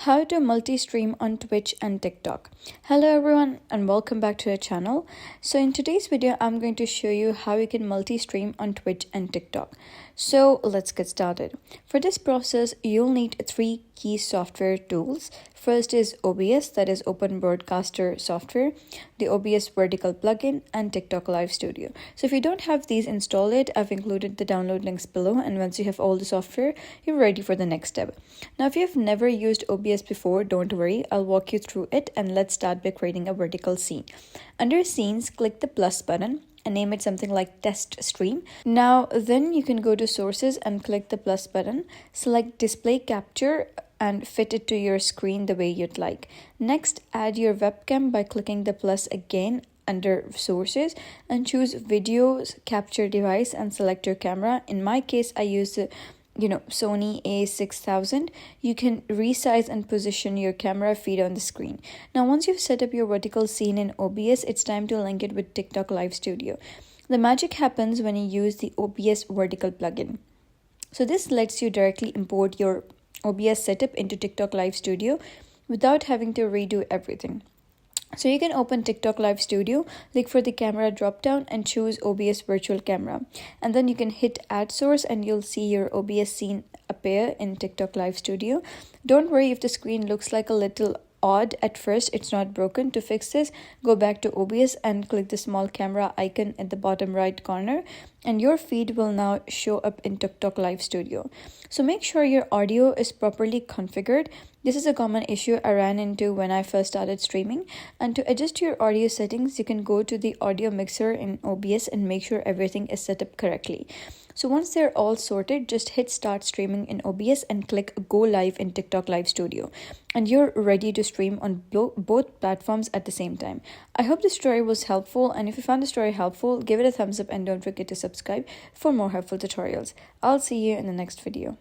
How to multi-stream on Twitch and TikTok. Hello everyone and welcome back to our channel. So in today's video, I'm going to show you how you can multi-stream on Twitch and TikTok. So let's get started. For this process, you'll need three key software tools. First is OBS, that is Open Broadcaster software, the OBS vertical plugin, and TikTok Live Studio. So if you don't have these installed, I've included the download links below, and once you have all the software, you're ready for the next step. Now, if you have never used OBS before, don't worry, I'll walk you through it, and let's start by creating a vertical scene. Under Scenes, click the plus button and name it something like Test Stream. Now, then you can go to Sources and click the plus button, select Display Capture, and fit it to your screen the way you'd like. Next, add your webcam by clicking the plus again under Sources and choose Videos Capture Device and select your camera. In my case, I use the Sony a6000. You can resize and position your camera feed on the screen. Now, once you've set up your vertical scene in OBS, it's time to link it with TikTok Live Studio. The magic happens when you use the OBS vertical plugin. So this lets you directly import your OBS setup into TikTok Live Studio without having to redo everything. So you can open TikTok Live Studio, look for the camera drop-down and choose OBS Virtual Camera. And then you can hit Add Source and you'll see your OBS scene appear in TikTok Live Studio. Don't worry if the screen looks like a little odd at first, it's not broken. To fix this, go back to OBS and click the small camera icon at the bottom right corner, and your feed will now show up in TikTok Live Studio. So make sure your audio is properly configured. This is a common issue I ran into when I first started streaming. And to adjust your audio settings, you can go to the audio mixer in OBS and make sure everything is set up correctly. So once they're all sorted, just hit Start Streaming in OBS and click Go Live in TikTok Live Studio. And you're ready to stream on both platforms at the same time. I hope this story was helpful, and if you found the story helpful, give it a thumbs up and don't forget to subscribe for more helpful tutorials. I'll see you in the next video.